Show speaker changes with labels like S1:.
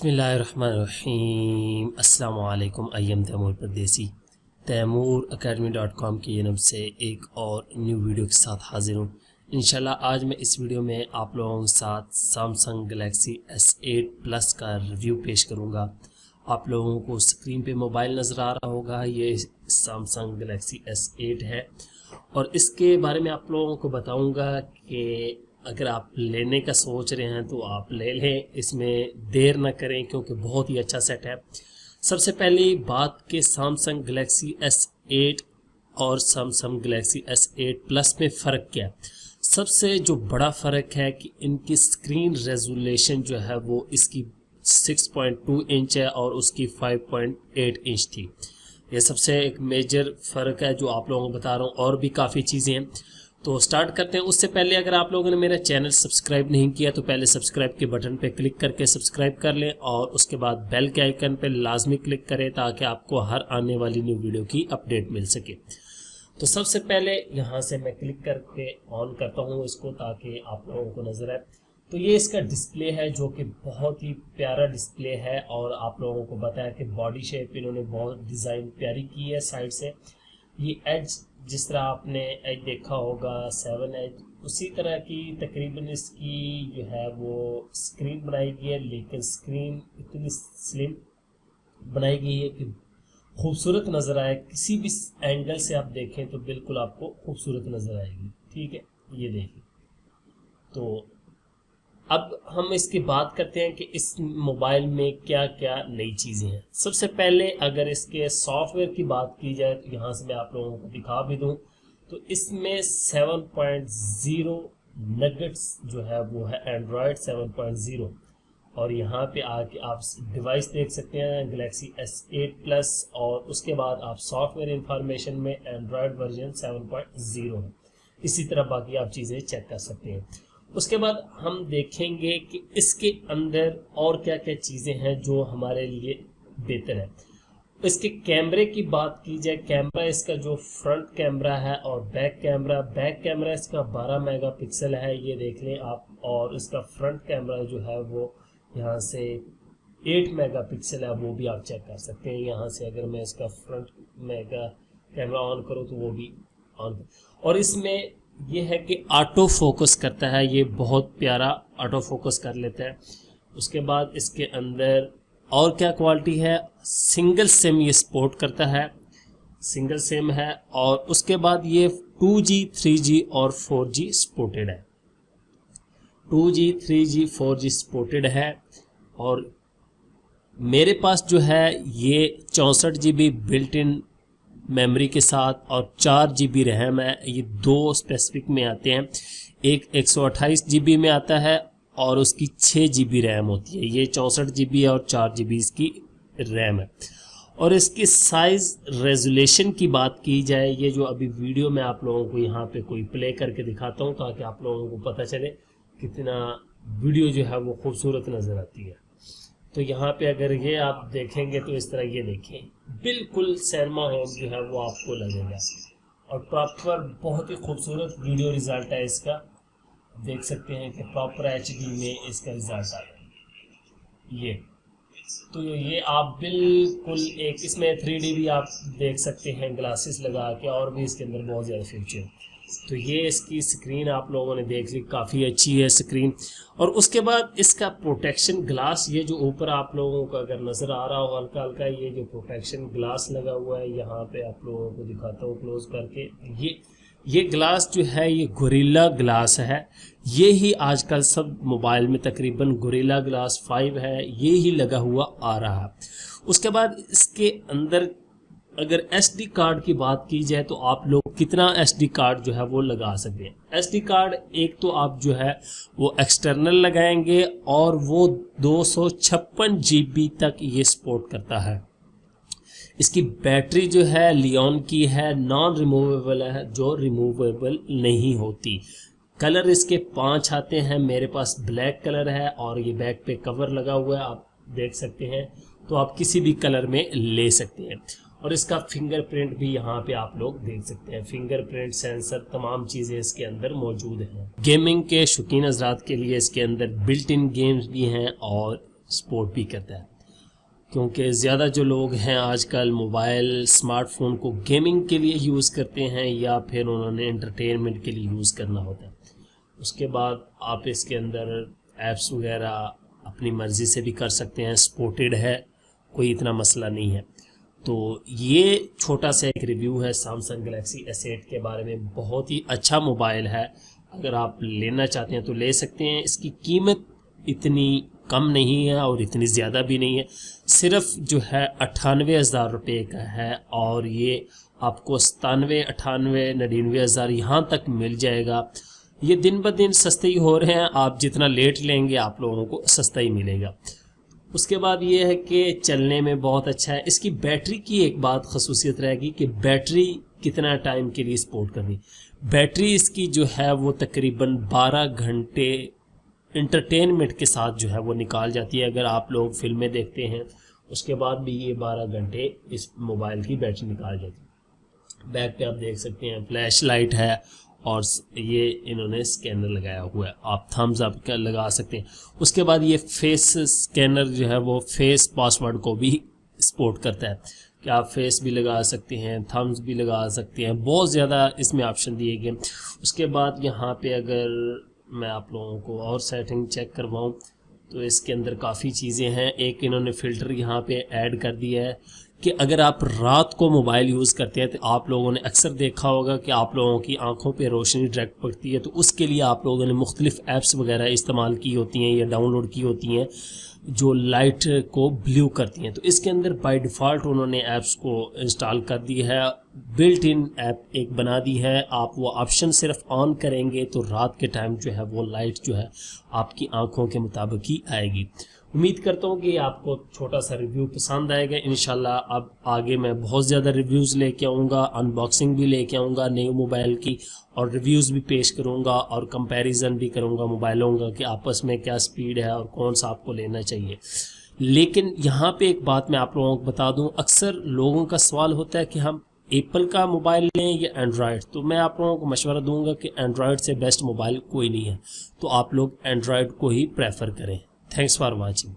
S1: बिस्मिल्लाहिर्रहमानिर्रहीम। अस्सलाम वालेकुम। अय्यम तैमूर परदेसी तैमूर academy.com की जानब से एक और न्यू वीडियो के साथ हाजिर हूँ। इंशाल्लाह आज मैं इस वीडियो में आप लोगों के साथ सैमसंग गैलेक्सी S8 प्लस का रिव्यू पेश करूँगा। आप लोगों को स्क्रीन पे मोबाइल नज़र आ रहा होगा, ये सैमसंग गैलेक्सी S8 है और इसके बारे में आप लोगों को बताऊँगा कि अगर आप लेने का सोच रहे हैं तो आप ले लें, इसमें देर ना करें क्योंकि बहुत ही अच्छा सेट है। सबसे पहली बात कि सैमसंग गैलेक्सी S8 और सैमसंग गैलेक्सी S8 प्लस में फ़र्क क्या है। सबसे जो बड़ा फ़र्क है कि इनकी स्क्रीन रेजोल्यूशन जो है वो इसकी 6.2 इंच है और उसकी 5.8 इंच थी। ये सबसे एक मेजर फ़र्क है जो आप लोगों को बता रहा हूँ, और भी काफ़ी चीज़ें हैं। तो स्टार्ट करते हैं। उससे पहले अगर आप लोगों ने मेरा चैनल सब्सक्राइब नहीं किया तो पहले सब्सक्राइब के बटन पे क्लिक करके सब्सक्राइब कर लें और उसके बाद बेल के आइकन पे लाजमी क्लिक करें ताकि आपको हर आने वाली न्यू वीडियो की अपडेट मिल सके। तो सबसे पहले यहाँ से मैं क्लिक करके ऑन करता हूँ इसको ताकि आप लोगों को नज़र आए। तो ये इसका डिस्प्ले है जो कि बहुत ही प्यारा डिस्प्ले है और आप लोगों को बताया कि बॉडी शेप इन्होंने बहुत डिज़ाइन प्यारी की है साइड से। ये एज जिस तरह आपने एज देखा होगा 7 एज, उसी तरह की तकरीबन इसकी जो है वो स्क्रीन बनाई गई है, लेकिन स्क्रीन इतनी स्लिम बनाई गई है कि खूबसूरत नज़र आए। किसी भी एंगल से आप देखें तो बिल्कुल आपको खूबसूरत नज़र आएगी। ठीक है, ये देखिए। तो अब हम इसकी बात करते हैं कि इस मोबाइल में क्या क्या नई चीज़ें हैं। सबसे पहले अगर इसके सॉफ्टवेयर की बात की जाए तो यहाँ से मैं आप लोगों को दिखा भी दूँ तो इसमें 7.0 नगेट्स जो है वो है एंड्रॉयड 7.0 और यहाँ पे आके आप डिवाइस देख सकते हैं गैलेक्सी S8 प्लस और उसके बाद आप सॉफ्टवेयर इंफॉर्मेशन में एंड्रॉयड वर्जन 7.0 है। इसी तरह बाकी आप चीज़ें चेक कर सकते हैं। उसके बाद हम देखेंगे कि इसके अंदर और क्या क्या चीज़ें हैं जो हमारे लिए बेहतर है। इसके कैमरे की बात की जाए, कैमरा इसका जो फ्रंट कैमरा है और बैक कैमरा इसका 12 मेगापिक्सल है, ये देख लें आप। और इसका फ्रंट कैमरा जो है वो यहाँ से 8 मेगापिक्सल है, वो भी आप चेक कर सकते हैं। यहाँ से अगर मैं इसका फ्रंट कैमरा ऑन करूँ तो वो भी ऑन। और इसमें ये है कि ऑटो फोकस करता है, ये बहुत प्यारा ऑटो फोकस कर लेता है। उसके बाद इसके अंदर और क्या क्वालिटी है, सिंगल सिम ये सपोर्ट करता है, सिंगल सिम है। और उसके बाद ये 2G 3G और 4G सपोर्टेड है, 2G 3G 4G सपोर्टेड है। और मेरे पास जो है ये 64 GB बिल्ट इन मेमोरी के साथ और 4 GB रैम है। ये दो स्पेसिफिक में आते हैं, एक 128 GB में आता है और उसकी 6 GB रैम होती है। ये 64 GB और 4 GB इसकी रैम है। और इसकी साइज़ रेजोल्यूशन की बात की जाए, ये जो अभी वीडियो में आप लोगों को यहाँ पे कोई प्ले करके दिखाता हूँ ताकि आप लोगों को पता चले कितना वीडियो जो है वो खूबसूरत नज़र आती है। तो यहाँ पे अगर ये आप देखेंगे तो इस तरह ये देखें, बिल्कुल सिनेमा हॉल जो है वो आपको लगेगा और प्रॉपर बहुत ही खूबसूरत वीडियो रिज़ल्ट है इसका। देख सकते हैं कि प्रॉपर HD में इसका रिज़ल्ट आ रहा है। ये तो ये आप बिल्कुल एक इसमें 3D भी आप देख सकते हैं ग्लासेस लगा के, और भी इसके अंदर बहुत ज़्यादा फीचर। तो ये इसकी स्क्रीन आप लोगों ने देख ली, काफ़ी अच्छी है स्क्रीन। और उसके बाद इसका प्रोटेक्शन ग्लास, ये जो ऊपर आप लोगों को अगर नज़र आ रहा हो हल्का हल्का, ये जो प्रोटेक्शन ग्लास लगा हुआ है, यहाँ पे आप लोगों को दिखाता हूँ क्लोज करके। ये ग्लास जो है ये गोरिल्ला ग्लास है। ये ही आजकल सब मोबाइल में तकरीबन गोरिल्ला ग्लास 5 है, ये ही लगा हुआ आ रहा है। उसके बाद इसके अंदर अगर SD कार्ड की बात की जाए तो आप लोग कितना SD कार्ड जो है वो लगा सकते हैं। SD कार्ड एक तो आप जो है वो एक्सटर्नल लगाएंगे और वो 256 GB तक ये सपोर्ट करता है। इसकी बैटरी जो है लियोन की है, नॉन रिमूवेबल है, जो रिमूवेबल नहीं होती। कलर इसके 5 आते हैं, मेरे पास ब्लैक कलर है और ये बैक पे कवर लगा हुआ है, आप देख सकते हैं। तो आप किसी भी कलर में ले सकते हैं। और इसका फिंगरप्रिंट भी यहाँ पे आप लोग देख सकते हैं, फिंगरप्रिंट सेंसर तमाम चीज़ें इसके अंदर मौजूद हैं। गेमिंग के शौकीन हजरात के लिए इसके अंदर बिल्ट इन गेम्स भी हैं और सपोर्ट भी करता है, क्योंकि ज़्यादा जो लोग हैं आजकल मोबाइल स्मार्टफोन को गेमिंग के लिए यूज़ करते हैं या फिर उन्होंने एंटरटेनमेंट के लिए यूज़ करना होता है। उसके बाद आप इसके अंदर ऐप्स वगैरह अपनी मर्ज़ी से भी कर सकते हैं, सपोर्टेड है, कोई इतना मसला नहीं है। तो ये छोटा सा एक रिव्यू है सैमसंग गैलेक्सी S8 के बारे में। बहुत ही अच्छा मोबाइल है, अगर आप लेना चाहते हैं तो ले सकते हैं। इसकी कीमत इतनी कम नहीं है और इतनी ज़्यादा भी नहीं है, सिर्फ जो है 98,000 रुपये का है और ये आपको 97, 98, 99,000 यहाँ तक मिल जाएगा। ये दिन ब दिन सस्ते ही हो रहे हैं, आप जितना लेट लेंगे आप लोगों को सस्ता ही मिलेगा। उसके बाद ये है कि चलने में बहुत अच्छा है। इसकी बैटरी की एक बात खसूसियत रहेगी कि बैटरी कितना टाइम के लिए सपोर्ट करनी। बैटरी इसकी जो है वो तकरीबन 12 घंटे इंटरटेनमेंट के साथ जो है वो निकाल जाती है। अगर आप लोग फिल्में देखते हैं उसके बाद भी ये 12 घंटे इस मोबाइल की बैटरी निकाल जाती है। बैक पे आप देख सकते हैं फ्लैश लाइट है और ये इन्होंने स्कैनर लगाया हुआ है, आप थम्स अप का लगा सकते हैं। उसके बाद ये फेस स्कैनर जो है वो फेस पासवर्ड को भी सपोर्ट करता है कि आप फेस भी लगा सकते हैं, थम्स भी लगा सकते हैं, बहुत ज़्यादा इसमें ऑप्शन दिए गए। उसके बाद यहाँ पे अगर मैं आप लोगों को और सेटिंग चेक करवाऊँ तो इसके अंदर काफ़ी चीज़ें हैं। एक इन्होंने फ़िल्टर यहाँ पे ऐड कर दिया है कि अगर आप रात को मोबाइल यूज़ करते हैं तो आप लोगों ने अक्सर देखा होगा कि आप लोगों की आंखों पे रोशनी डायरेक्ट पड़ती है, तो उसके लिए आप लोगों ने मुख्तलिफ ऐप्स वगैरह इस्तेमाल की होती हैं या डाउनलोड की होती हैं जो लाइट को ब्लू करती हैं। तो इसके अंदर बाय डिफ़ॉल्ट उन्होंने ऐप्स को इंस्टॉल कर दी है, बिल्ट इन ऐप एक बना दी है। आप वो ऑप्शन सिर्फ ऑन करेंगे तो रात के टाइम जो है वो लाइट जो है आपकी आंखों के मुताबिक ही आएगी। उम्मीद करता हूँ कि आपको छोटा सा रिव्यू पसंद आएगा। इंशाल्लाह अब आगे मैं बहुत ज़्यादा रिव्यूज़ लेके आऊँगा, अनबॉक्सिंग भी लेके आऊँगा नए मोबाइल की, और रिव्यूज़ भी पेश करूँगा और कंपैरिजन भी करूँगा मोबाइलों का कि आपस में क्या स्पीड है और कौन सा आपको लेना चाहिए। लेकिन यहाँ पे एक बात मैं आप लोगों को बता दूँ, अक्सर लोगों का सवाल होता है कि हम एप्पल का मोबाइल लें या एंड्रॉयड। तो मैं आप लोगों को मशवरा दूंगा कि एंड्रॉयड से बेस्ट मोबाइल कोई नहीं है, तो आप लोग एंड्रॉयड को ही प्रेफर करें। Thanks for watching.